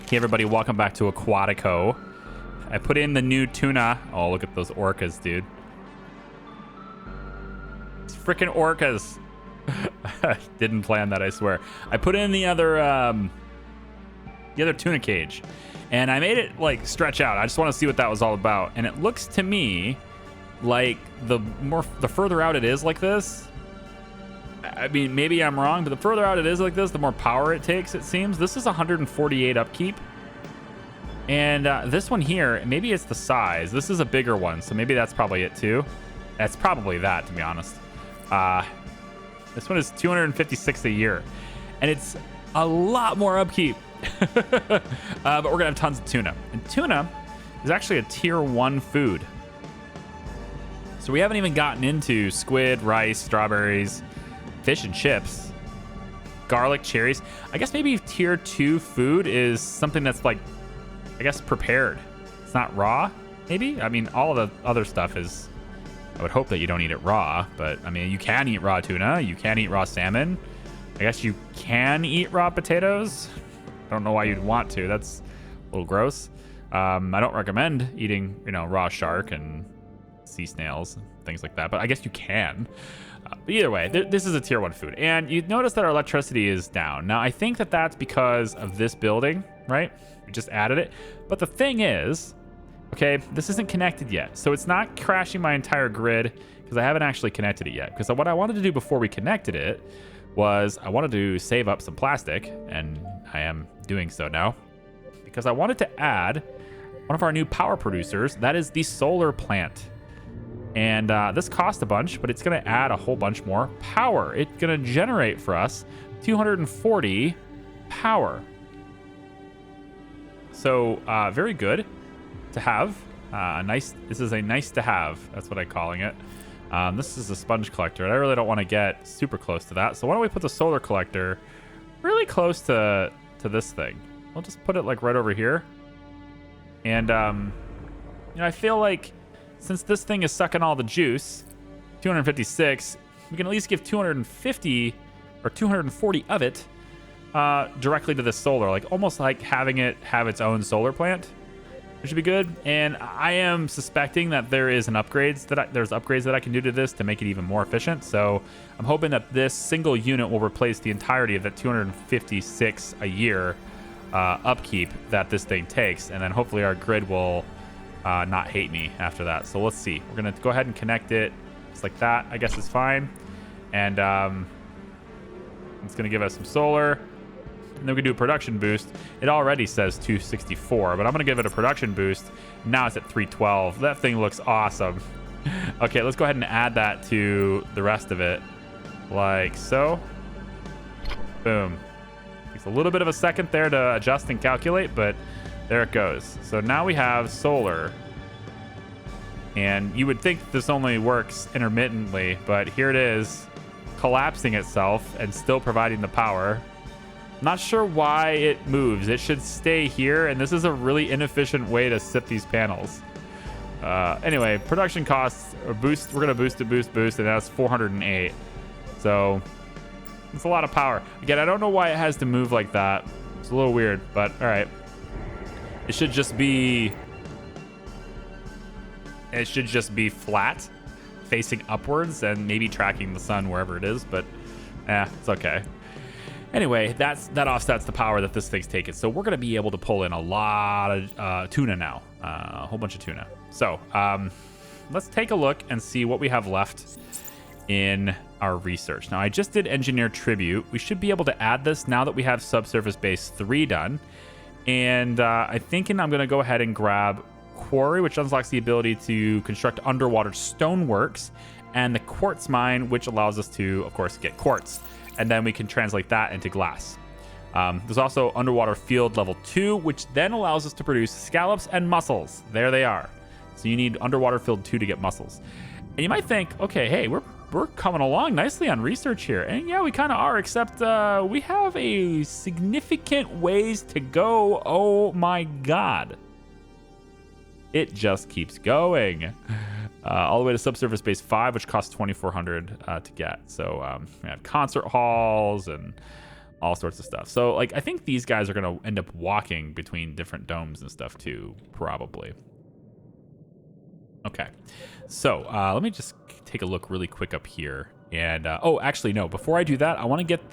Hey everybody, welcome back to Aquatico. I put in the new tuna. Oh, look at those orcas, dude. It's freaking orcas. Didn't plan that, I swear. I put in the other tuna cage, and I made it like stretch out. I just want to see what that was all about. And it looks to me like the further out it is like this. I mean, maybe I'm wrong, but the further out it is like this, the more power it takes, it seems. This is 148 upkeep. And this one here, maybe it's the size. This is a bigger one, so maybe that's probably it too. That's probably that, to be honest. This one is 256 a year. And it's a lot more upkeep. But we're going to have tons of tuna. And tuna is actually a tier 1 food. So we haven't even gotten into squid, rice, strawberries, fish and chips, garlic, cherries. I guess maybe tier 2 food is something that's like, I guess, prepared. It's not raw, maybe? I mean, all of the other stuff is, I would hope that you don't eat it raw, but I mean, you can eat raw tuna, you can eat raw salmon. I guess you can eat raw potatoes. I don't know why you'd want to. That's a little gross. I don't recommend eating, raw shark and sea snails, things like that, but I guess you can. But either way, this is a tier 1 food. And you notice that our electricity is down. Now, I think that that's because of this building, right? We just added it. But the thing is, okay, this isn't connected yet. So it's not crashing my entire grid because I haven't actually connected it yet. Because what I wanted to do before we connected it was I wanted to save up some plastic. And I am doing so now. Because I wanted to add one of our new power producers. That is the solar plant. And this cost a bunch, but it's going to add a whole bunch more power. It's going to generate for us 240 power. So very good to have. This is a nice to have. That's what I'm calling it. This is a sponge collector, and I really don't want to get super close to that. So why don't we put the solar collector really close to this thing? We'll just put it like right over here. And I feel like since this thing is sucking all the juice, 256, we can at least give 250 or 240 of it directly to this solar, like almost like having it have its own solar plant, which would be good. And I am suspecting that there's upgrades that I can do to this to make it even more efficient. So I'm hoping that this single unit will replace the entirety of that 256 a year upkeep that this thing takes, and then hopefully our grid will not hate me after that. So let's see. We're gonna go ahead and connect it just like that. I guess is fine. And it's gonna give us some solar, and then we can do a production boost. It already says 264, but I'm gonna give it a production boost. Now it's at 312. That thing looks awesome. Okay, let's go ahead and add that to the rest of it, like so. Boom. Takes a little bit of a second there to adjust and calculate, but there it goes. So now we have solar. And you would think this only works intermittently, but here it is, collapsing itself and still providing the power. Not sure why it moves. It should stay here, and this is a really inefficient way to sit these panels. Anyway, production costs, or boost, we're gonna boost, and that's 408. So it's a lot of power. Again, I don't know why it has to move like that. It's a little weird, but all right. It should just be flat, facing upwards, and maybe tracking the sun wherever it is, but it's okay. Anyway, that offsets the power that this thing's taking. So we're going to be able to pull in a lot of tuna now, a whole bunch of tuna. So let's take a look and see what we have left in our research. Now, I just did engineer tribute. We should be able to add this now that we have subsurface base 3 done. And I'm thinking I'm going to go ahead and grab quarry, which unlocks the ability to construct underwater stoneworks, and the quartz mine, which allows us to, of course, get quartz. And then we can translate that into glass. There's also underwater field level 2, which then allows us to produce scallops and mussels. There they are. So you need underwater field 2 to get mussels. And you might think, okay, hey, we're coming along nicely on research here. And yeah, we kind of are, except we have a significant ways to go. Oh my God. It just keeps going. All the way to subsurface base 5, which costs 2,400 to get. So we have concert halls and all sorts of stuff. So like I think these guys are going to end up walking between different domes and stuff too, probably. Okay, so let me just take a look really quick up here. And oh, actually no, before I do that, I want to get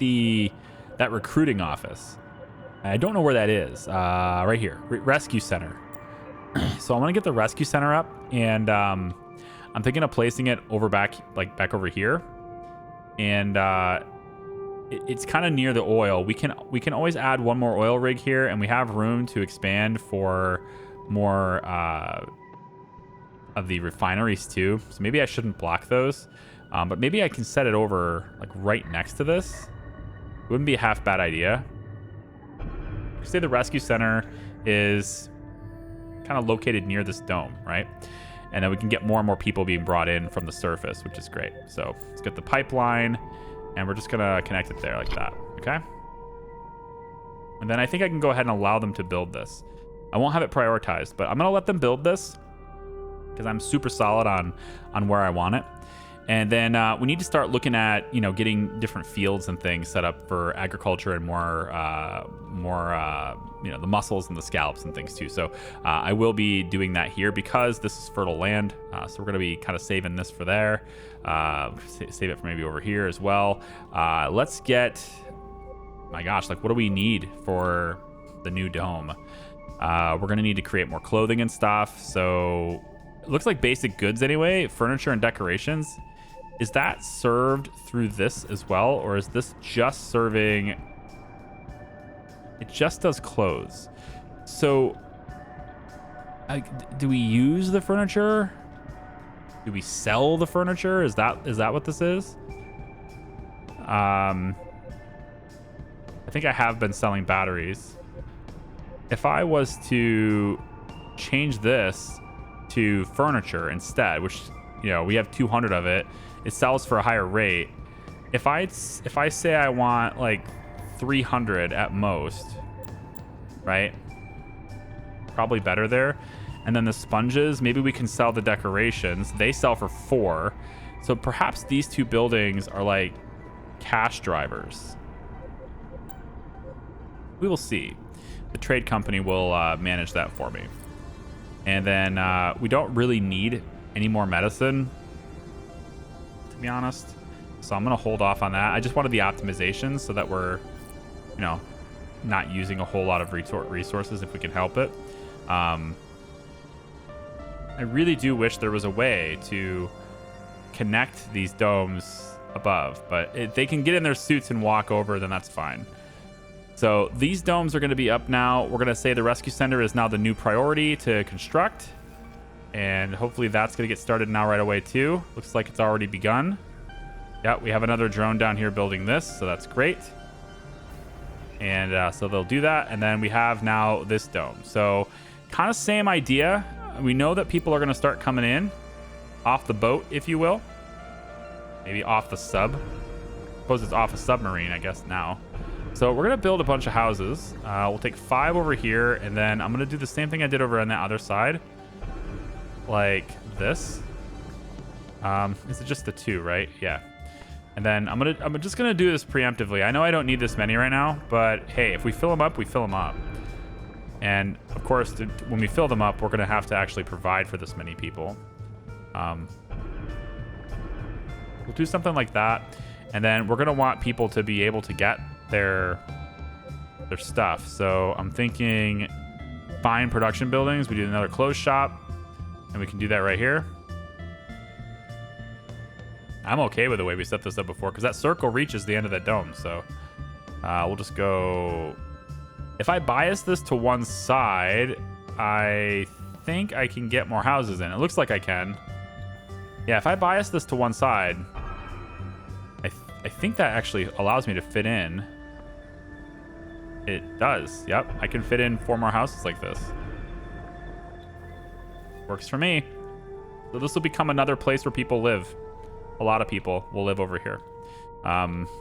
that recruiting office. I don't know where that is. Right here, rescue center. So I want to get the rescue center up, and I'm thinking of placing it back over here. And it's kind of near the oil. We can always add one more oil rig here, and we have room to expand for more of the refineries too. So maybe I shouldn't block those, but maybe I can set it over like right next to this. Wouldn't be a half bad idea. Say the rescue center is kind of located near this dome, right? And then we can get more and more people being brought in from the surface, which is great. So let's get the pipeline, and we're just gonna connect it there like that, okay? And then I think I can go ahead and allow them to build this. I won't have it prioritized, but I'm gonna let them build this because I'm super solid on where I want it. And then we need to start looking at, getting different fields and things set up for agriculture and more, the mussels and the scallops and things too. So I will be doing that here because this is fertile land. So we're going to be kind of saving this for there. Save it for maybe over here as well. Let's get, my gosh, like what do we need for the new dome? We're going to need to create more clothing and stuff. So it looks like basic goods anyway, furniture and decorations. Is that served through this as well, or is this just serving? It just does clothes. So do we use the furniture? Do we sell the furniture? Is that what this is? I think I have been selling batteries. If I was to change this to furniture instead, which we have 200 of it, it sells for a higher rate. If I say I want like 300 at most, right? Probably better there. And then the sponges, maybe we can sell the decorations. They sell for 4. So perhaps these two buildings are like cash drivers. We will see. The trade company will manage that for me. And then we don't really need any more medicine, to be honest. So I'm going to hold off on that. I just wanted the optimizations so that we're, not using a whole lot of resources if we can help it. I really do wish there was a way to connect these domes above, but if they can get in their suits and walk over, then that's fine. So these domes are going to be up now. We're going to say the rescue center is now the new priority to construct. And hopefully that's going to get started now right away too. Looks like it's already begun. Yeah, we have another drone down here building this, so that's great. And so they'll do that. And then we have now this dome. So kind of same idea. We know that people are going to start coming in off the boat, if you will. Maybe off the sub. I suppose it's off a submarine, I guess, now. So we're going to build a bunch of houses. We'll take 5 over here, and then I'm going to do the same thing I did over on the other side. Like this. Is it just the 2, right? Yeah. And then I'm just gonna do this preemptively. I know I don't need this many right now, but hey, if we fill them up, we fill them up. And of course, when we fill them up, we're gonna have to actually provide for this many people. We'll do something like that, and then we're gonna want people to be able to get their stuff. So I'm thinking fine production buildings. We do another clothes shop, and we can do that right here. I'm okay with the way we set this up before because that circle reaches the end of that dome. So we'll just go. If I bias this to one side, I think I can get more houses in. It looks like I can. Yeah, if I bias this to one side, I think that actually allows me to fit in. It does. Yep, I can fit in 4 more houses like this. Works for me. So this will become another place where people live. A lot of people will live over here.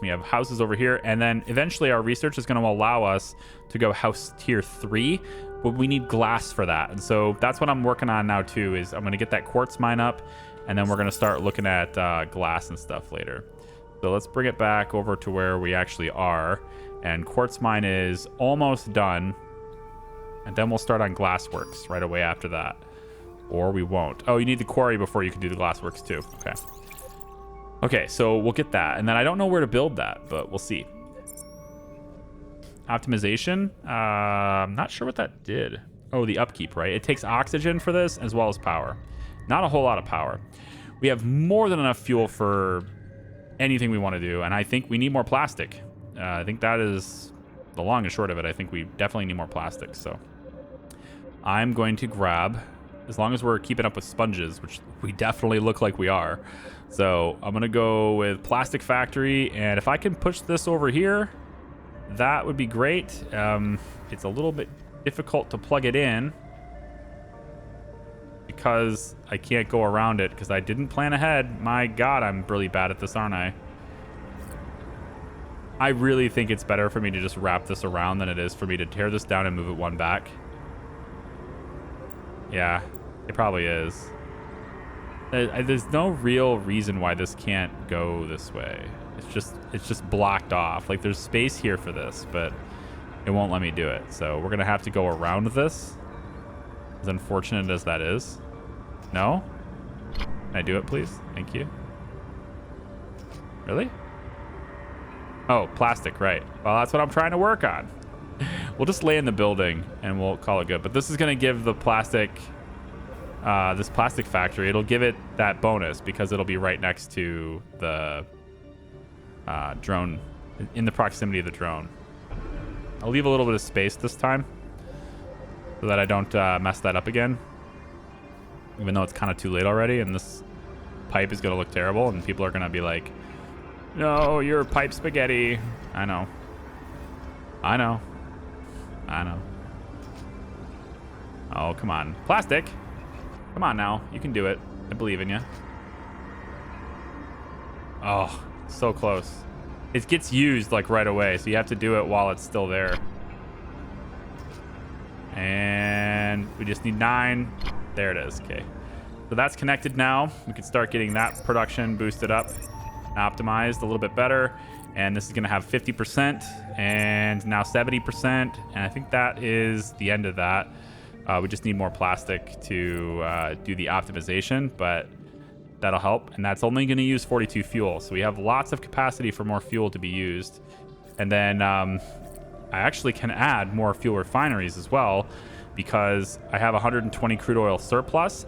We have houses over here, and then eventually our research is going to allow us to go house tier 3, but we need glass for that. And so that's what I'm working on now too, is I'm going to get that quartz mine up, and then we're going to start looking at glass and stuff later. So let's bring it back over to where we actually are. And quartz mine is almost done. And then we'll start on glassworks right away after that. Or we won't. Oh, you need the quarry before you can do the glassworks too. Okay. Okay, so we'll get that. And then I don't know where to build that, but we'll see. Optimization. I'm not sure what that did. Oh, the upkeep, right? It takes oxygen for this as well as power. Not a whole lot of power. We have more than enough fuel for anything we want to do. And I think we need more plastic. I think that is the long and short of it. I think we definitely need more plastic. So I'm going to grab, as long as we're keeping up with sponges, which we definitely look like we are. So I'm going to go with plastic factory. And if I can push this over here, that would be great. It's a little bit difficult to plug it in because I can't go around it because I didn't plan ahead. My God, I'm really bad at this, aren't I? I really think it's better for me to just wrap this around than it is for me to tear this down and move it one back. Yeah, it probably is. There's no real reason why this can't go this way. It's just blocked off. Like, there's space here for this, but it won't let me do it. So we're gonna have to go around this, as unfortunate as that is. No? Can I do it, please? Thank you. Really? Oh, plastic, right. Well, that's what I'm trying to work on. We'll just lay in the building and we'll call it good. But this is gonna give the plastic, this plastic factory, it'll give it that bonus because it'll be right next to the drone, in the proximity of the drone. I'll leave a little bit of space this time so that I don't mess that up again, even though it's kind of too late already and this pipe is gonna look terrible and people are gonna be like, no, you're pipe spaghetti. I know. Oh, come on. Plastic. Come on now. You can do it. I believe in you. Oh, so close. It gets used like right away, so you have to do it while it's still there. And we just need 9. There it is. Okay. So that's connected now. We can start getting that production boosted up, optimized a little bit better. And this is going to have 50% and now 70%. And I think that is the end of that. We just need more plastic to do the optimization, but that'll help. And that's only going to use 42 fuel. So we have lots of capacity for more fuel to be used. And then I actually can add more fuel refineries as well because I have 120 crude oil surplus,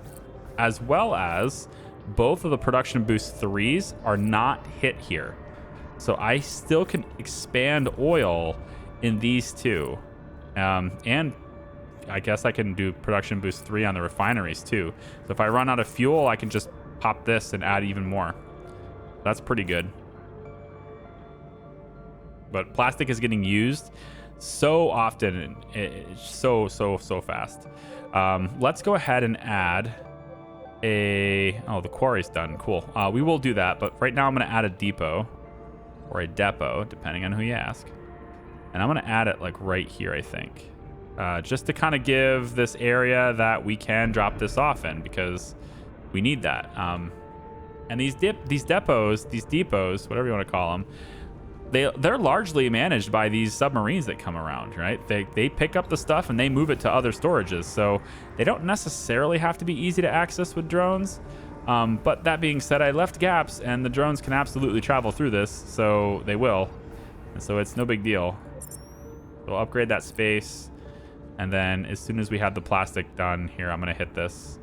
as well as both of the production boost 3s are not hit here. So I still can expand oil in these two. And I guess I can do production boost 3 on the refineries too. So if I run out of fuel, I can just pop this and add even more. That's pretty good. But plastic is getting used so often. It's so fast. Let's go ahead and add oh, the quarry's done. Cool. We will do that, but right now I'm going to add a depot or a depot, depending on who you ask. And I'm going to add it like right here, I think. Just to kind of give this area that we can drop this off in because we need that. And these depots, whatever you want to call them, they're largely managed by these submarines that come around, right? They pick up the stuff and they move it to other storages. So they don't necessarily have to be easy to access with drones. But that being said, I left gaps and the drones can absolutely travel through this, so they will. And so it's no big deal. We'll upgrade that space. And then as soon as we have the plastic done here, I'm going to hit this.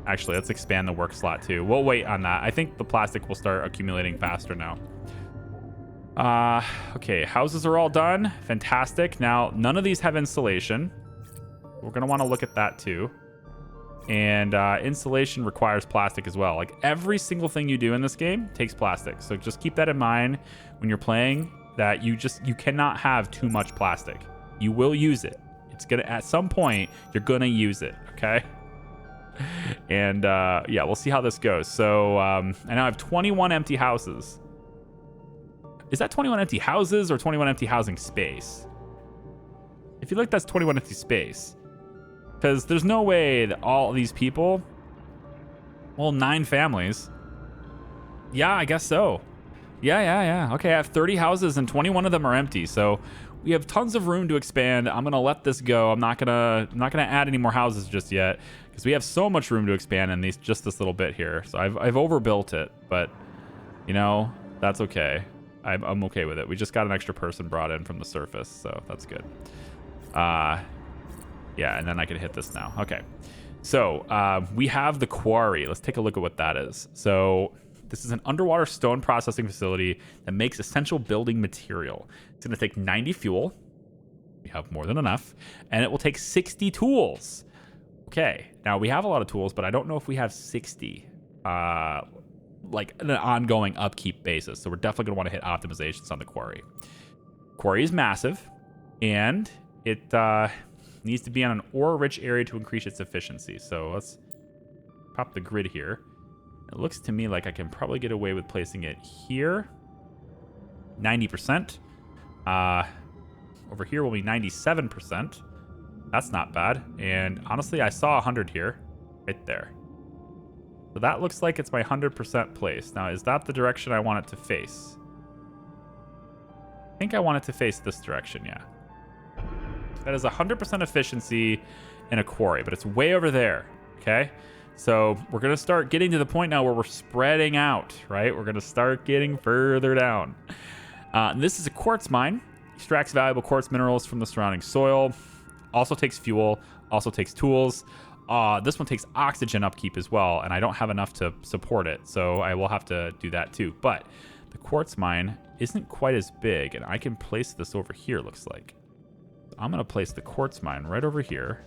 Actually, let's expand the work slot too. We'll wait on that. I think the plastic will start accumulating faster now. Okay, houses are all done. Fantastic. Now, none of these have insulation. We're going to want to look at that too. And insulation requires plastic as well. Like every single thing you do in this game takes plastic. So just keep that in mind when you're playing, that you cannot have too much plastic. You will use it. It's gonna, at some point, you're gonna use it, okay? And yeah, we'll see how this goes. So I now have 21 empty houses. Is that 21 empty houses or 21 empty housing space? I feel like that's 21 empty space. Because there's no way that all these people, well, 9 families. Yeah, I guess so. Yeah. Okay, I have 30 houses and 21 of them are empty. So we have tons of room to expand. I'm gonna let this go. I'm not gonna add any more houses just yet because we have so much room to expand in just this little bit here. So I've overbuilt it, but you know, that's okay. I'm okay with it. We just got an extra person brought in from the surface, so that's good. Yeah, and then I can hit this now. Okay. So we have the quarry. Let's take a look at what that is. So this is an underwater stone processing facility that makes essential building material. It's going to take 90 fuel. We have more than enough. And it will take 60 tools. Okay. Now, we have a lot of tools, but I don't know if we have 60, like an ongoing upkeep basis. So we're definitely going to want to hit optimizations on the quarry. Quarry is massive, and it needs to be on an ore-rich area to increase its efficiency. So let's pop the grid here. It looks to me like I can probably get away with placing it here. 90%. Over here will be 97%. That's not bad. And honestly, I saw 100 here. Right there. So that looks like it's my 100% place. Now, is that the direction I want it to face? I think I want it to face this direction, yeah. That is 100% efficiency in a quarry, but it's way over there, okay? So we're going to start getting to the point now where we're spreading out, right? We're going to start getting further down. This is a quartz mine. Extracts valuable quartz minerals from the surrounding soil. Also takes fuel. Also takes tools. This one takes oxygen upkeep as well, and I don't have enough to support it, so I will have to do that too. But the quartz mine isn't quite as big, and I can place this over here, looks like. I'm going to place the quartz mine right over here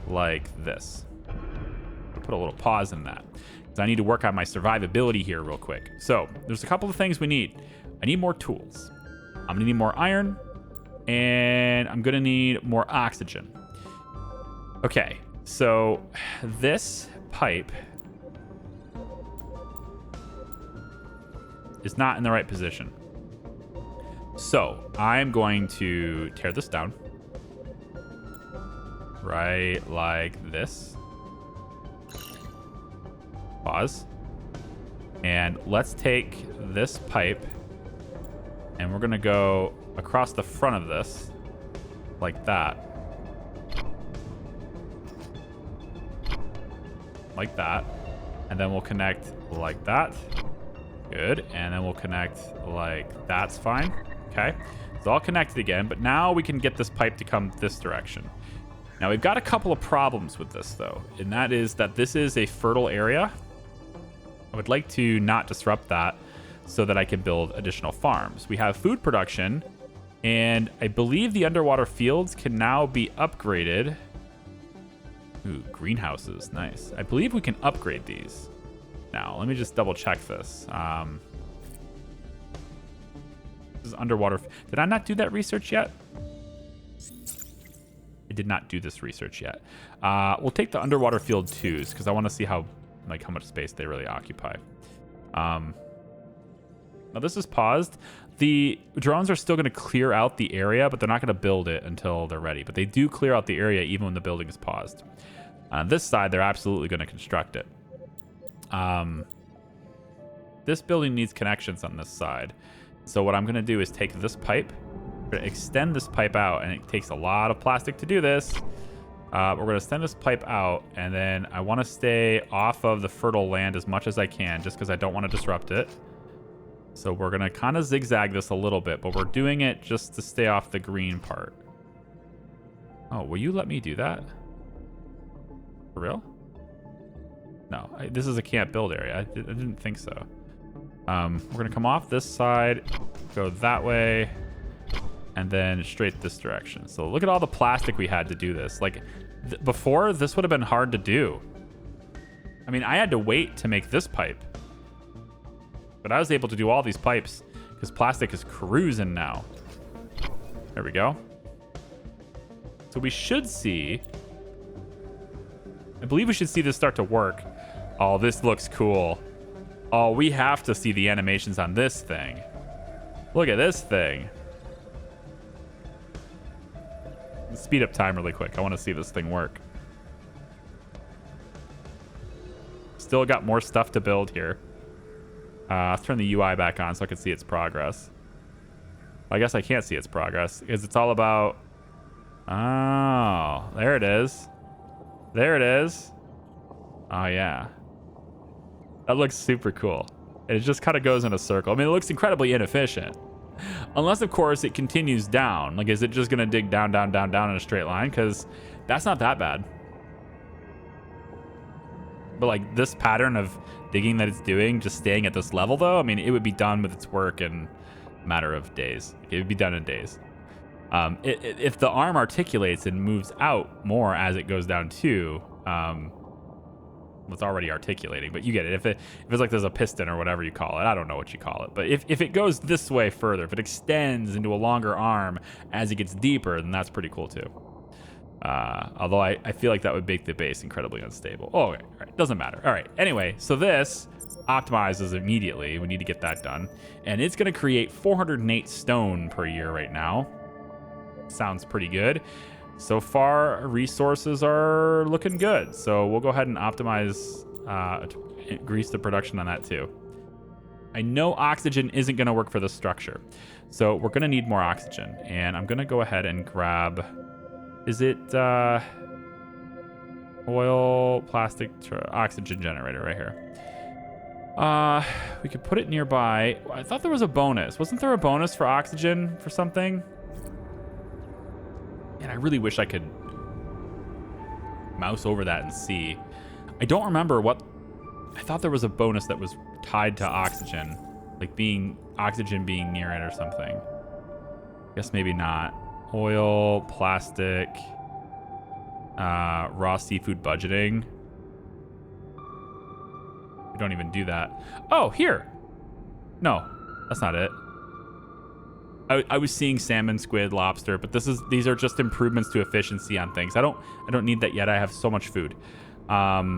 like this. I'll put a little pause in that because I need to work on my survivability here real quick. So there's a couple of things we need. I need more tools. I'm going to need more iron, and I'm going to need more oxygen. Okay, so this pipe is not in the right position. So I'm going to tear this down. Right like this. Pause. And let's take this pipe and we're going to go across the front of this like that. Like that. And then we'll connect like that. Good. And then we'll connect like that's fine. Okay. It's all connected again, but now we can get this pipe to come this direction. Now we've got a couple of problems with this though, and that is that this is a fertile area. I would like to not disrupt that so that I can build additional farms. We have food production, and I believe the underwater fields can now be upgraded. Ooh, greenhouses, nice. I believe we can upgrade these. Now, let me just double check this. This is underwater. Did I not do that research yet? I did not do this research yet. We'll take the underwater field 2s because I want to see how much space they really occupy. Now this is paused. The drones are still going to clear out the area, but they're not going to build it until they're ready. But they do clear out the area even when the building is paused. On this side, they're absolutely going to construct it. This building needs connections on this side. So what I'm going to do is take this pipe, we're going to extend this pipe out, and it takes a lot of plastic to do this. We're going to extend this pipe out, and then I want to stay off of the fertile land as much as I can, just because I don't want to disrupt it. So we're going to kind of zigzag this a little bit, but we're doing it just to stay off the green part. Oh, will you let me do that? For real? No, this is a can't build area. I didn't think so. We're going to come off this side, go that way, and then straight this direction. So look at all the plastic we had to do this. Like, before, this would have been hard to do. I mean, I had to wait to make this pipe. But I was able to do all these pipes because plastic is cruising now. There we go. So we should see... I believe we should see this start to work. Oh, this looks cool. Oh, we have to see the animations on this thing. Look at this thing. Let's speed up time really quick. I want to see this thing work. Still got more stuff to build here. Let's turn the UI back on so I can see its progress. I guess I can't see its progress because it's all about... Oh, there it is. There it is. Oh, yeah. That looks super cool. It just kind of goes in a circle. I mean, it looks incredibly inefficient. Unless, of course, it continues down. Like, is it just going to dig down, down, down, down in a straight line? Because that's not that bad. But, like, this pattern of digging that it's doing, just staying at this level, though, I mean, it would be done with its work in a matter of days. It would be done in days. If the arm articulates and moves out more as it goes down, too... it's already articulating, but you get it. If it's like there's a piston or whatever you call it, I don't know what you call it, but if it goes this way further, if it extends into a longer arm as it gets deeper, then that's pretty cool too. Although I feel like that would make the base incredibly unstable. Oh, okay. All right. Doesn't matter. All right. Anyway, so this optimizes immediately. We need to get that done, and it's going to create 408 stone per year right now. Sounds pretty good. So far, resources are looking good. So we'll go ahead and optimize, grease the production on that too. I know oxygen isn't going to work for this structure. So we're going to need more oxygen. And I'm going to go ahead and grab, is it oil, plastic, oxygen generator right here. We could put it nearby. I thought there was a bonus. Wasn't there a bonus for oxygen for something? And I really wish I could mouse over that and see. I don't remember what... I thought there was a bonus that was tied to oxygen. Like oxygen being near it or something. Guess maybe not. Oil, plastic, raw seafood budgeting. We don't even do that. Oh, here! No, that's not it. I was seeing salmon, squid, lobster, but these are just improvements to efficiency on things. I don't need that yet. I have so much food. But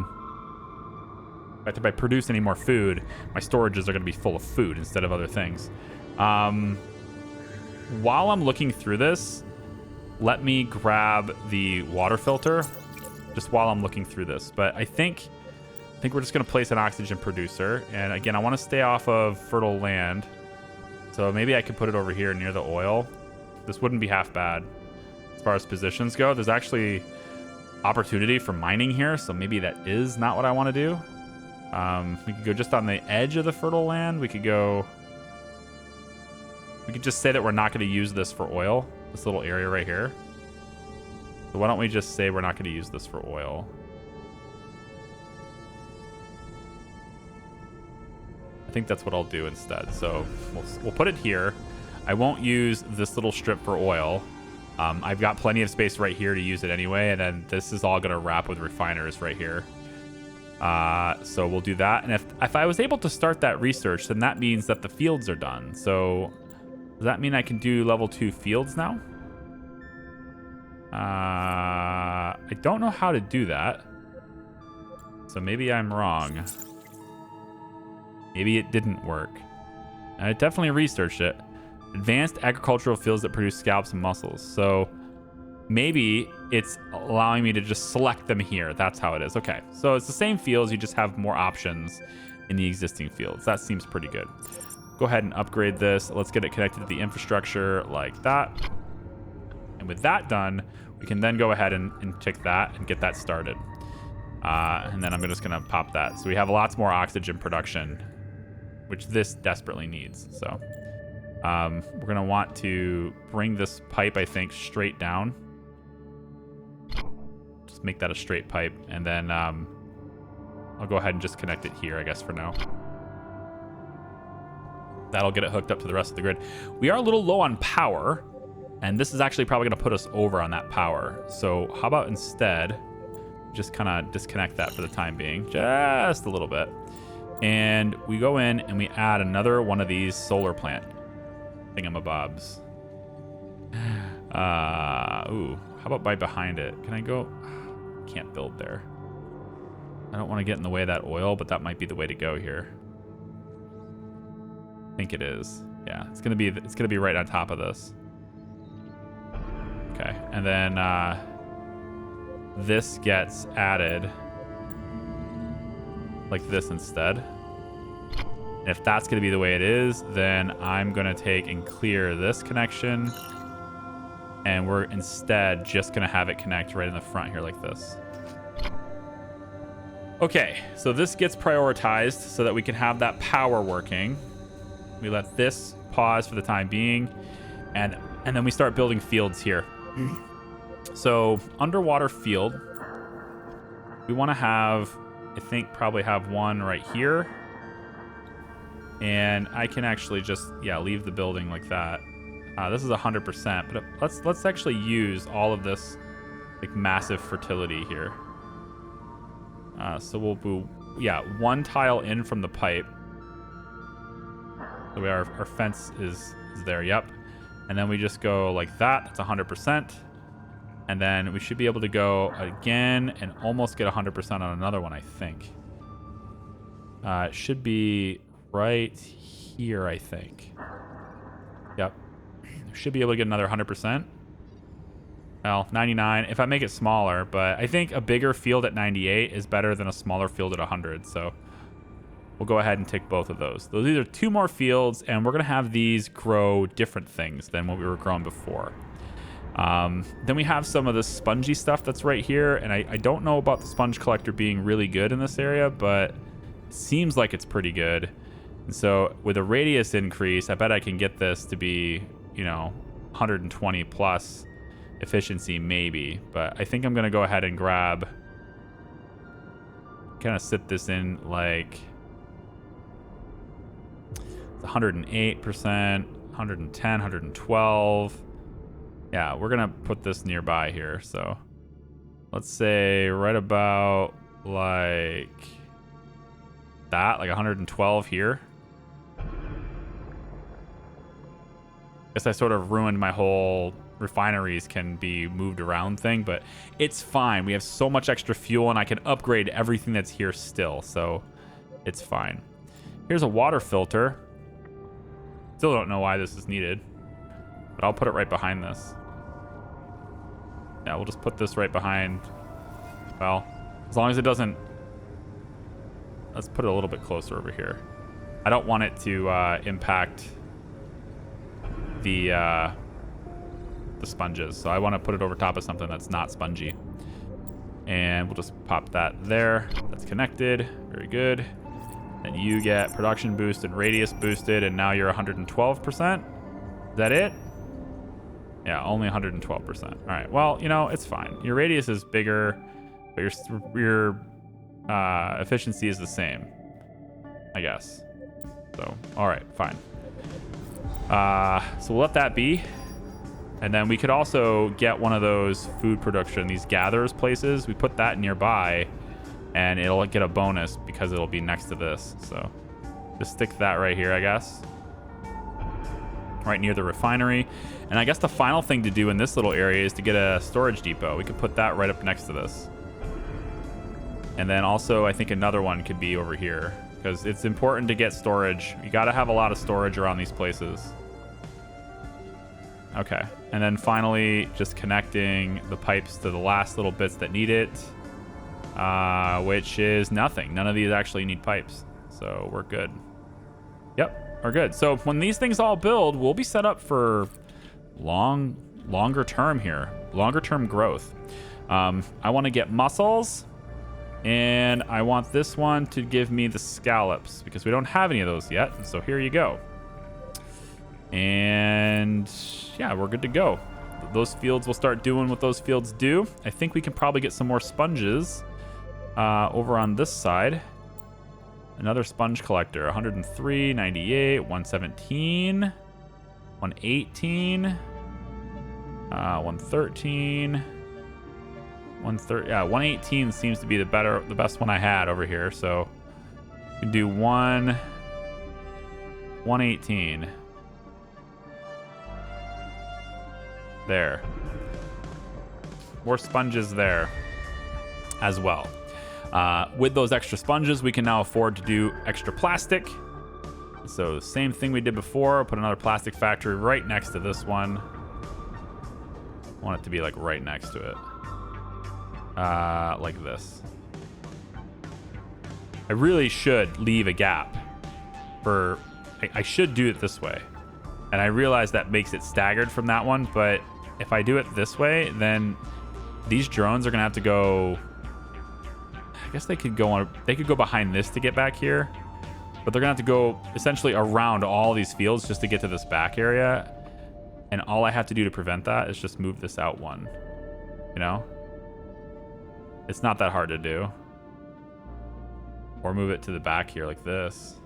if I produce any more food, my storages are going to be full of food instead of other things. While I'm looking through this, let me grab the water filter just while I'm looking through this. But I think we're just going to place an oxygen producer. And again, I want to stay off of fertile land. So maybe I could put it over here near the oil. This wouldn't be half bad. As far as positions go, there's actually opportunity for mining here, so maybe that is not what I want to do. We could go just on the edge of the fertile land. We could just say that we're not going to use this for oil, this little area right here. So why don't we just say we're not going to use this for oil? I think that's what I'll do instead. So we'll put it here. I won't use this little strip for oil. I've got plenty of space right here to use it anyway, and then this is all going to wrap with refiners right here. So we'll do that. And if I was able to start that research, then that means that the fields are done. So does that mean I can do level 2 fields now? I don't know how to do that. So maybe I'm wrong. Maybe it didn't work. I definitely researched it. Advanced agricultural fields that produce scallops and mussels. So maybe it's allowing me to just select them here. That's how it is. Okay, so it's the same fields. You just have more options in the existing fields. That seems pretty good. Go ahead and upgrade this. Let's get it connected to the infrastructure like that. And with that done, we can then go ahead and tick that and get that started. And then I'm just going to pop that. So we have lots more oxygen production, which this desperately needs. So we're going to want to bring this pipe, I think, straight down. Just make that a straight pipe. And then I'll go ahead and just connect it here, I guess, for now. That'll get it hooked up to the rest of the grid. We are a little low on power, and this is actually probably going to put us over on that power. So how about instead just kind of disconnect that for the time being, just a little bit. And we go in and we add another one of these solar plant thingamabobs. Ooh, how about by behind it? Can I go? Can't build there. I don't want to get in the way of that oil, but that might be the way to go here. I think it is. Yeah, it's gonna be right on top of this. Okay, and then this gets added like this instead. And if that's going to be the way it is, then I'm going to take and clear this connection. And we're instead just going to have it connect right in the front here like this. Okay, so this gets prioritized so that we can have that power working. We let this pause for the time being. And then we start building fields here. So underwater field, we want to have, I think, probably have one right here. And I can actually just, leave the building like that. This is 100%, but let's actually use all of this like massive fertility here. So we'll do, one tile in from the pipe. So our fence is there, yep. And then we just go like that, that's 100%. And then we should be able to go again and almost get 100% on another one, I think. It should be right here, I think. Yep. Should be able to get another 100%. Well, 99 if I make it smaller, but I think a bigger field at 98 is better than a smaller field at 100. So we'll go ahead and take both of those. These are 2 more fields, and we're going to have these grow different things than what we were growing before. Then we have some of the spongy stuff that's right here, and I don't know about the sponge collector being really good in this area, but it seems like it's pretty good. And so with a radius increase, I bet I can get this to be, 120 plus efficiency maybe. But I think I'm going to go ahead and grab, kind of sit this in like 108%, 110, 112. Yeah, we're going to put this nearby here. So let's say right about like that, like 112 here. Guess I sort of ruined my whole refineries can be moved around thing, but it's fine. We have so much extra fuel, and I can upgrade everything that's here still, so it's fine. Here's a water filter. Still don't know why this is needed, but I'll put it right behind this. Yeah, we'll just put this right behind. Well, as long as it doesn't... Let's put it a little bit closer over here. I don't want it to impact the sponges, so I want to put it over top of something that's not spongy. And we'll just pop that there. That's connected. Very good. Then you get production boost and radius boosted, and now you're 112%. Is that it? Yeah, only 112%. All right, well, it's fine. Your radius is bigger, but your efficiency is the same, I guess. So, all right, fine. So we'll let that be. And then we could also get one of those food production, these gatherers places. We put that nearby, and it'll get a bonus because it'll be next to this. So just stick that right here, I guess. Right near the refinery. And I guess the final thing to do in this little area is to get a storage depot. We could put that right up next to this. And then also, I think another one could be over here, because it's important to get storage. You got to have a lot of storage around these places. Okay, and then finally, just connecting the pipes to the last little bits that need it, which is nothing. None of these actually need pipes, so we're good. Yep, we're good. So when these things all build, we'll be set up for longer term here, longer term growth. I want to get mussels, and I want this one to give me the scallops, because we don't have any of those yet, so here you go. And yeah, we're good to go. Those fields will start doing what those fields do. I think we can probably get some more sponges over on this side. Another sponge collector. 103, 98, 117, 118, 113, 130. Yeah, 118 seems to be the best one I had over here. So we can do 118. There. More sponges there as well. With those extra sponges, we can now afford to do extra plastic. So same thing we did before. Put another plastic factory right next to this one. I want it to be like right next to it. Like this. I really should leave a gap for... I should do it this way. And I realize that makes it staggered from that one, but if I do it this way, then these drones are going to have to go... I guess they could go on... They could go behind this to get back here, but they're going to have to go essentially around all these fields just to get to this back area. And all I have to do to prevent that is just move this out one. You know? It's not that hard to do. Or move it to the back here like this.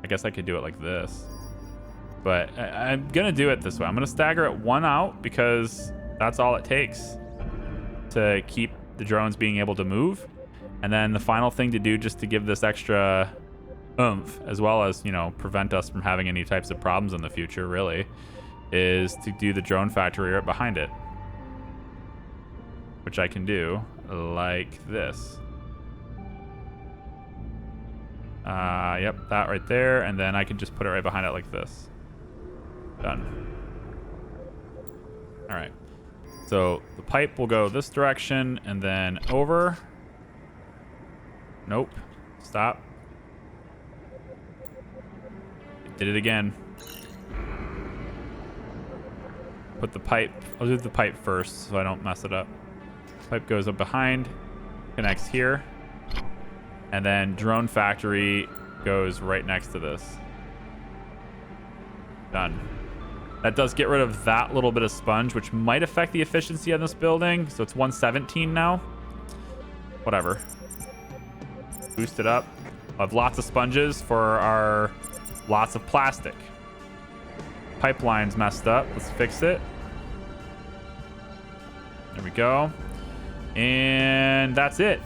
I guess I could do it like this. But I'm going to do it this way. I'm going to stagger it one out because that's all it takes to keep the drones being able to move. And then the final thing to do, just to give this extra oomph, as well as, you know, prevent us from having any types of problems in the future, really, is to do the drone factory right behind it. Which I can do like this. Yep, that right there. And then I can just put it right behind it like this. Done. All right. So the pipe will go this direction and then over. Nope. Stop. Did it again. Put the pipe. I'll do the pipe first so I don't mess it up. Pipe goes up behind, connects here, and then drone factory goes right next to this. Done. That does get rid of that little bit of sponge, which might affect the efficiency of this building. So it's 117 now. Whatever. Boost it up. I'll have lots of sponges for our lots of plastic. Pipeline's messed up. Let's fix it. There we go. And that's it.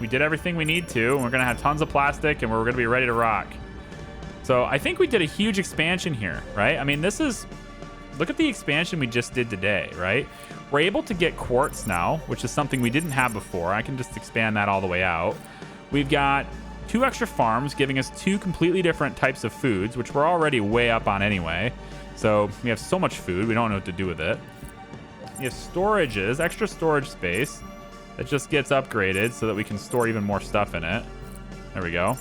We did everything we need to. And we're going to have tons of plastic and we're going to be ready to rock. So I think we did a huge expansion here, right? I mean, this is... Look at the expansion we just did today, right? We're able to get quartz now, which is something we didn't have before. I can just expand that all the way out. We've got 2 extra farms giving us 2 completely different types of foods, which we're already way up on anyway. So we have so much food, we don't know what to do with it. We have storages, extra storage space that just gets upgraded so that we can store even more stuff in it. There we go.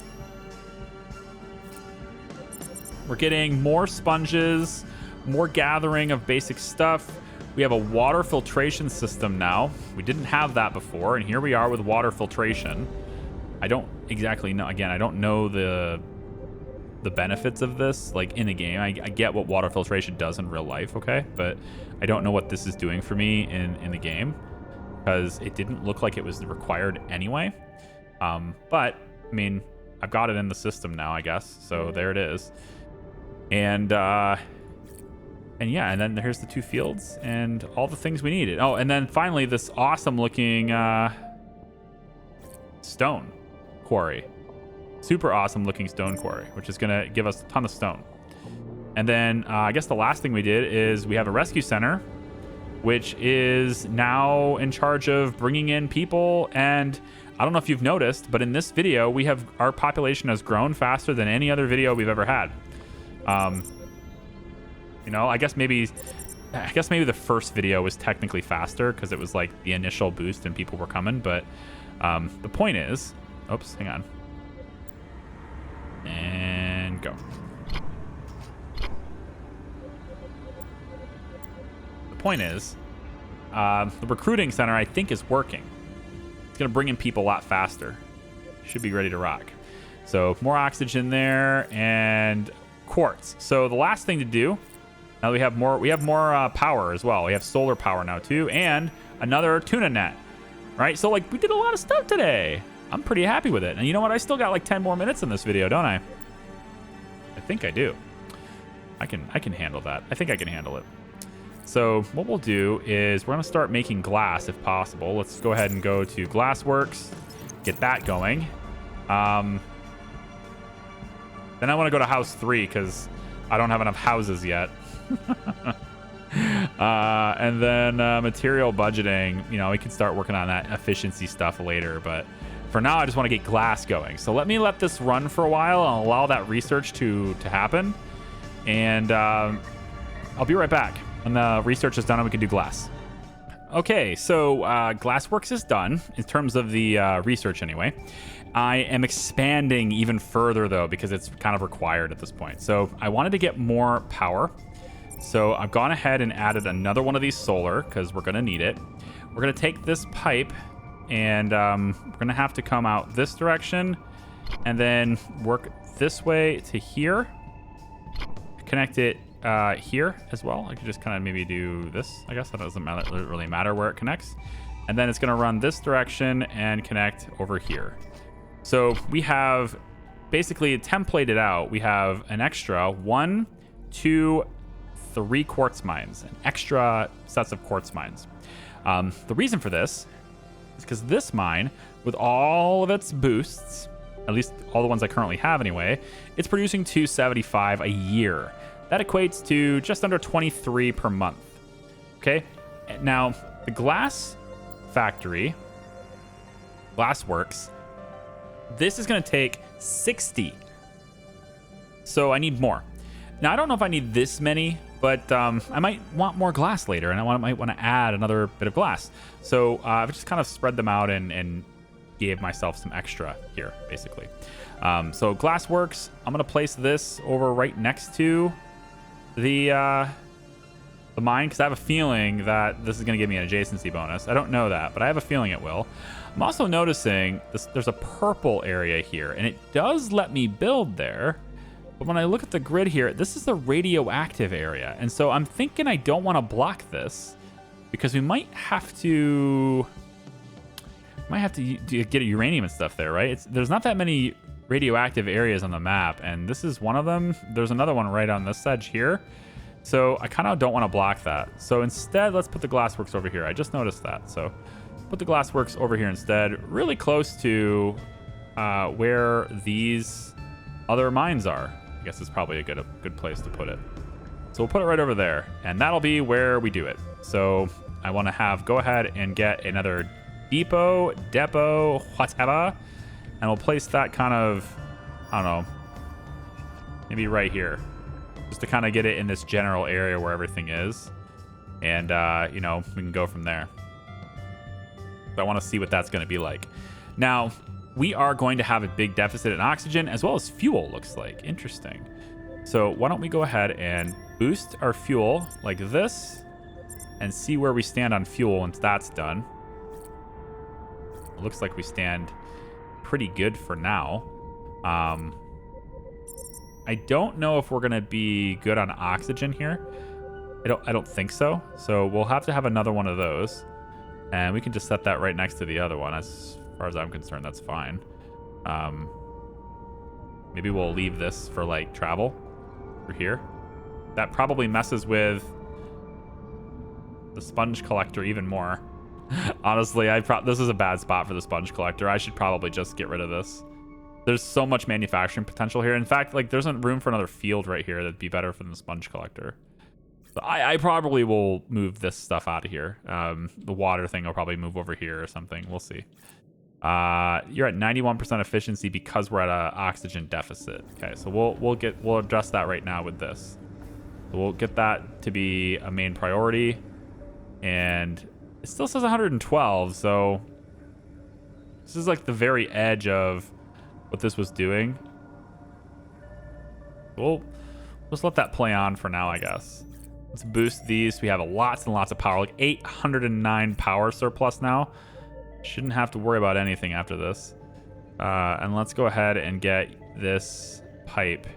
We're getting more sponges, more gathering of basic stuff. We have a water filtration system now. We didn't have that before, and here we are with water filtration. I don't exactly know. Again, I don't know the benefits of this, like in the game. I get what water filtration does in real life, okay? But I don't know what this is doing for me in the game because it didn't look like it was required anyway. But, I mean, I've got it in the system now, I guess. So there it is. And yeah, and then here's the 2 fields and all the things we needed. Oh, and then finally this awesome looking stone quarry. Super awesome looking stone quarry, which is going to give us a ton of stone. And then I guess the last thing we did is we have a rescue center, which is now in charge of bringing in people. And I don't know if you've noticed, but in this video, our population has grown faster than any other video we've ever had. You know, I guess maybe the first video was technically faster because it was like the initial boost and people were coming. But the point is, oops, hang on. And go. The point is, the recruiting center, I think, is working. It's going to bring in people a lot faster. Should be ready to rock. So more oxygen there and quartz. So the last thing to do, now we have more power as well. We have solar power now too, and another tuna net. Right? So like we did a lot of stuff today. I'm pretty happy with it. And you know what? I still got like 10 more minutes in this video, don't I? I think I do. I can handle that. I think I can handle it. So what we'll do is we're going to start making glass if possible. Let's go ahead and go to Glassworks, get that going. Then I want to go to house 3 because I don't have enough houses yet. And then material budgeting, you know, we can start working on that efficiency stuff later. But for now, I just want to get glass going. So let this run for a while and allow that research to happen. And I'll be right back. When the research is done and we can do glass. Okay, so Glassworks is done in terms of the research anyway. I am expanding even further though because it's kind of required at this point. So I wanted to get more power. So I've gone ahead and added another one of these solar because we're going to need it. We're going to take this pipe and we're going to have to come out this direction and then work this way to here. Connect it here as well. I could just kind of maybe do this. I guess that doesn't really matter where it connects. And then it's going to run this direction and connect over here. So we have basically templated out. We have an extra 1, 2, 3 quartz mines, an extra sets of quartz mines. The reason for this is because this mine, with all of its boosts, at least all the ones I currently have anyway, it's producing 275 a year. That equates to just under 23 per month. Okay, now the glass factory, Glassworks, this is going to take 60. So I need more. Now, I don't know if I need this many, but I might want more glass later, and I might want to add another bit of glass. So I've just kind of spread them out and gave myself some extra here, basically. So Glassworks, I'm going to place this over right next to the mine, because I have a feeling that this is going to give me an adjacency bonus. I don't know that, but I have a feeling it will. I'm also noticing there's a purple area here, and it does let me build there. But when I look at the grid here, this is the radioactive area. And so I'm thinking I don't want to block this because we might have to get uranium and stuff there, right? There's not that many radioactive areas on the map, and this is one of them. There's another one right on this edge here. So I kind of don't want to block that. So instead, let's put the Glassworks over here. I just noticed that. So put the Glassworks over here instead, really close to where these other mines are. I guess it's probably a good place to put it. So we'll put it right over there, and that'll be where we do it. So I want to go ahead and get another depot, whatever, and we'll place that kind of, I don't know, maybe right here, just to kind of get it in this general area where everything is, and you know, we can go from there. So I want to see what that's going to be like. Now, we are going to have a big deficit in oxygen as well as fuel, looks like. Interesting. So why don't we go ahead and boost our fuel like this and see where we stand on fuel once that's done. It looks like we stand pretty good for now. I don't know if we're going to be good on oxygen here. I don't think so. So we'll have to have another one of those. And we can just set that right next to the other one. As far as I'm concerned, that's fine. Maybe we'll leave this for like travel for here. That probably messes with the sponge collector even more. Honestly, this is a bad spot for the sponge collector. I should probably just get rid of this. There's so much manufacturing potential here. In fact, like there's room for another field right here that'd be better than the sponge collector. So I probably will move this stuff out of here. The water thing will probably move over here or something. We'll see. You're at 91% efficiency because we're at an oxygen deficit. Okay, so we'll address that right now with this. So we'll get that to be a main priority, and it still says 112. So this is like the very edge of what this was doing. We'll just let that play on for now, I guess. Let's boost these. We have lots and lots of power, like 809 power surplus now. Shouldn't have to worry about anything after this. And let's go ahead and get this pipe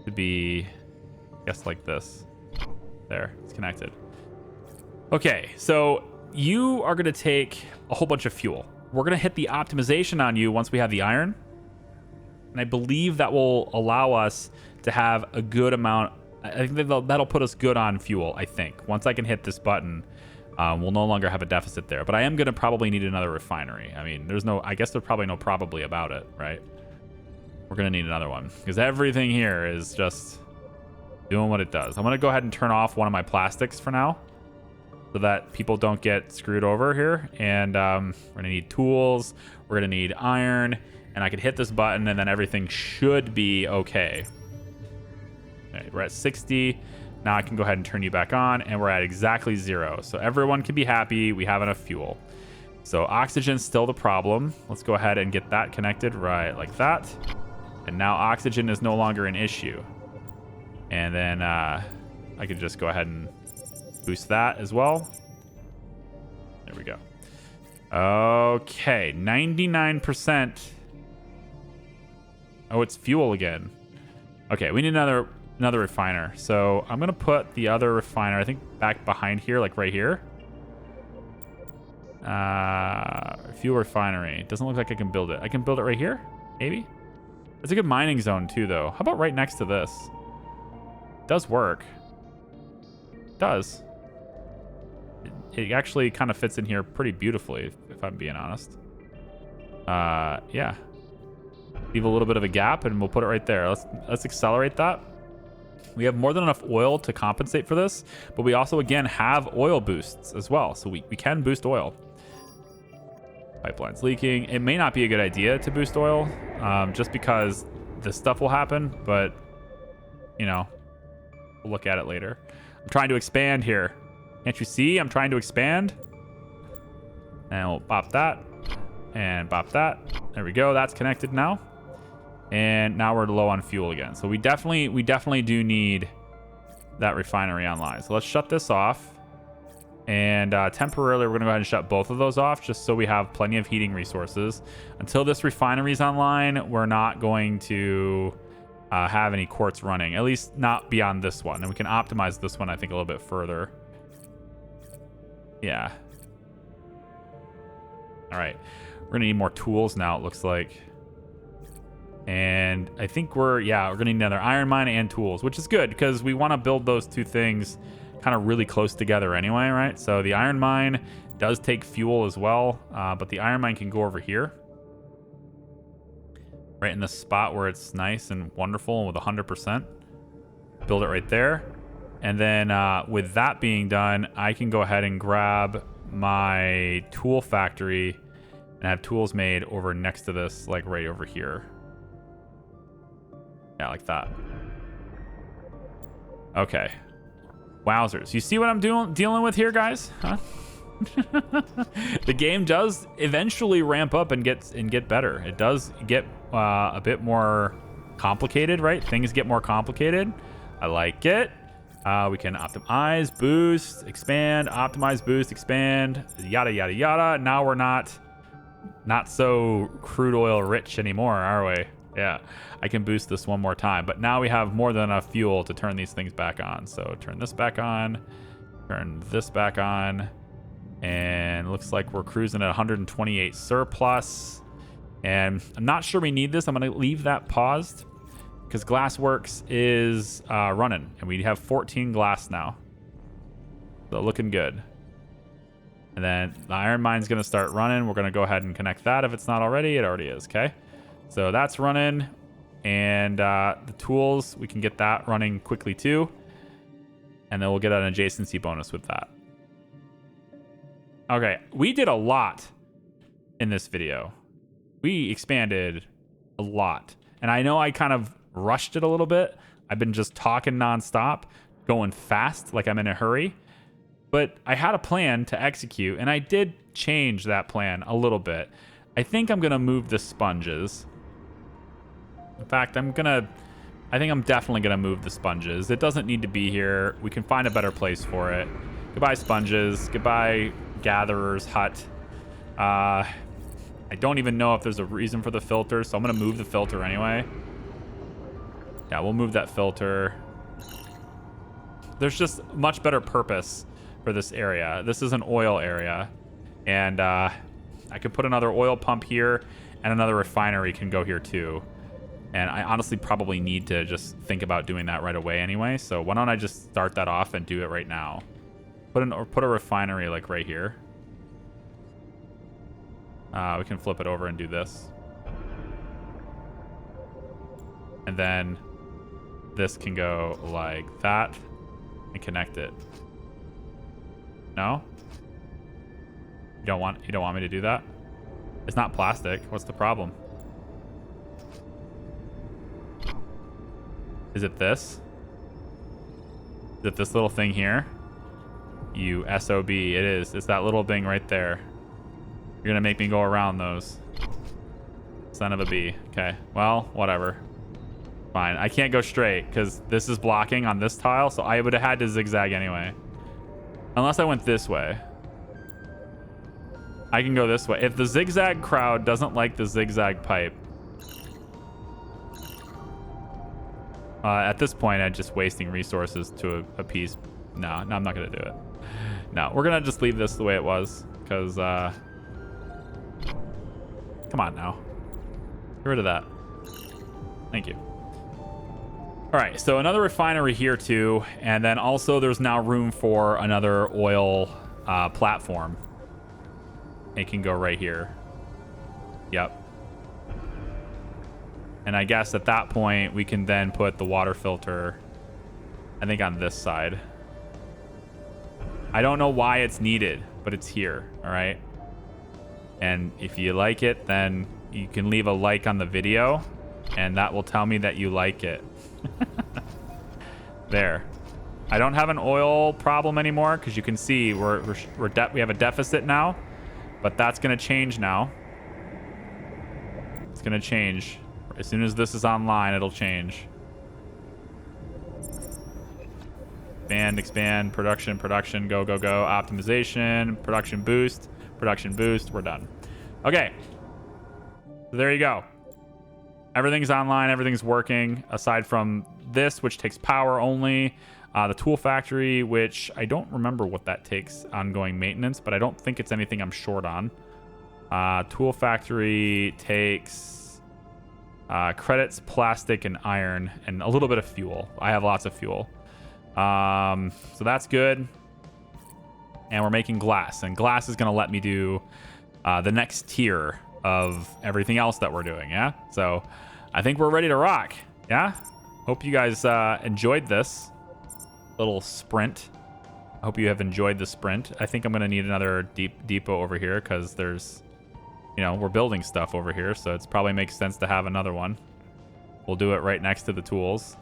to be, I guess, like this. There, it's connected. Okay, so you are going to take a whole bunch of fuel. We're going to hit the optimization on you once we have the iron. And I believe that will allow us to have a good amount. I think that'll put us good on fuel, I think. Once I can hit this button, we'll no longer have a deficit there. But I am going to probably need another refinery. I mean, I guess there's probably no probably about it, right? We're going to need another one because everything here is just doing what it does. I'm going to go ahead and turn off one of my plastics for now so that people don't get screwed over here. And we're going to need tools. We're going to need iron. And I could hit this button and then everything should be okay. Okay, we're at 60. Now I can go ahead and turn you back on, and we're at exactly 0. So everyone can be happy. We have enough fuel. So oxygen's still the problem. Let's go ahead and get that connected right like that. And now oxygen is no longer an issue. And then I can just go ahead and boost that as well. There we go. Okay, 99%. Oh, it's fuel again. Okay, we need another refiner. So I'm gonna put the other refiner, I think, back behind here, like right here. Fuel refinery. Doesn't look like I can build it. I can build it right here, maybe. It's a good mining zone too, though. How about right next to this? Does work. Does. It actually kind of fits in here pretty beautifully, if I'm being honest. Yeah. Leave a little bit of a gap, and we'll put it right there. Let's accelerate that. We have more than enough oil to compensate for this, but we also, again, have oil boosts as well. So we can boost oil. Pipeline's leaking. It may not be a good idea to boost oil, just because this stuff will happen, but, you know, we'll look at it later. I'm trying to expand here. Can't you see? I'm trying to expand. And we'll bop that. And bop that. There we go. That's connected now. And now we're low on fuel again. So we definitely do need that refinery online. So let's shut this off. And temporarily, we're going to go ahead and shut both of those off just so we have plenty of heating resources. Until this refinery is online, we're not going to have any quartz running, at least not beyond this one. And we can optimize this one, I think, a little bit further. Yeah. All right. We're going to need more tools now, it looks like. And I think we're going to need another iron mine and tools, which is good because we want to build those two things kind of really close together anyway, right? So the iron mine does take fuel as well, but the iron mine can go over here. Right in the spot where it's nice and wonderful and with 100%. Build it right there. And then with that being done, I can go ahead and grab my tool factory and have tools made over next to this, like right over here. Yeah, like that. Okay. Wowzers. You see what I'm dealing with here, guys? Huh? The game does eventually ramp up and get better. It does get a bit more complicated, right? Things get more complicated. I like it. We can optimize, boost, expand, optimize, boost, expand, yada, yada, yada. Now we're not so crude oil rich anymore, are we? Yeah, I can boost this one more time, but now we have more than enough fuel to turn these things back on. So turn this back on, turn this back on, and looks like we're cruising at 128 surplus. And I'm not sure we need this. I'm going to leave that paused because Glassworks is running, and we have 14 glass now. So looking good. And then the iron mine's going to start running. We're going to go ahead and connect that if it's not already. It already is, okay? So that's running, and the tools, we can get that running quickly too, and then we'll get an adjacency bonus with that. Okay, we did a lot in this video. We expanded a lot, and I know I kind of rushed it a little bit. I've been just talking nonstop, going fast like I'm in a hurry, but I had a plan to execute, and I did change that plan a little bit. I think I'm going to move the sponges. In fact, I think I'm definitely going to move the sponges. It doesn't need to be here. We can find a better place for it. Goodbye, sponges. Goodbye, gatherer's hut. I don't even know if there's a reason for the filter, so I'm going to move the filter anyway. Yeah, we'll move that filter. There's just much better purpose for this area. This is an oil area, and I could put another oil pump here, and another refinery can go here too. And I honestly probably need to just think about doing that right away anyway. So why don't I just start that off and do it right now? Put a refinery like right here. We can flip it over and do this. And then this can go like that and connect it. No? You don't want me to do that? It's not plastic. What's the problem? Is it this? Is it this little thing here? You SOB. It is. It's that little thing right there. You're going to make me go around those. Son of a bee. Okay. Well, whatever. Fine. I can't go straight because this is blocking on this tile, so I would have had to zigzag anyway. Unless I went this way. I can go this way. If the zigzag crowd doesn't like the zigzag pipe, at this point, I'm just wasting resources to a piece. No, I'm not going to do it. No, we're going to just leave this the way it was because, come on now. Get rid of that. Thank you. All right, so another refinery here too, and then also there's now room for another oil platform. It can go right here. Yep. And I guess at that point we can then put the water filter, I think, on this side. I don't know why it's needed, but it's here. All right. And if you like it, then you can leave a like on the video, and that will tell me that you like it. There. I don't have an oil problem anymore because you can see we have a deficit now, but that's going to change now. It's going to change. As soon as this is online, it'll change. Expand, production, go, optimization, production boost, we're done. Okay. So there you go. Everything's online, everything's working, aside from this, which takes power only. The tool factory, which I don't remember what that takes ongoing maintenance, but I don't think it's anything I'm short on. Tool factory takes credits, plastic, and iron, and a little bit of fuel. I have lots of fuel. So that's good. And we're making glass, and glass is going to let me do the next tier of everything else that we're doing. Yeah. So I think we're ready to rock. Yeah. Hope you guys enjoyed this little sprint. I hope you have enjoyed the sprint. I think I'm going to need another depot over here because there's, we're building stuff over here. So it's probably makes sense to have another one. We'll do it right next to the tools.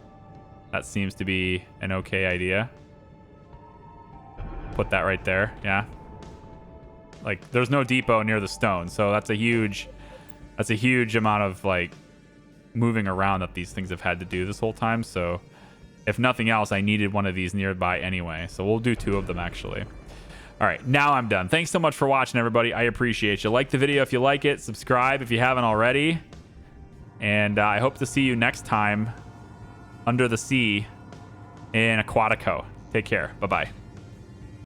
That seems to be an okay idea. Put that right there. Yeah. Like, there's no depot near the stone, so that's a huge amount of like moving around that these things have had to do this whole time. So if nothing else, I needed one of these nearby anyway. So we'll do 2 of them actually. All right, now I'm done. Thanks so much for watching, everybody. I appreciate you. Like the video if you like it. Subscribe if you haven't already. And I hope to see you next time under the sea in Aquatico. Take care. Bye-bye.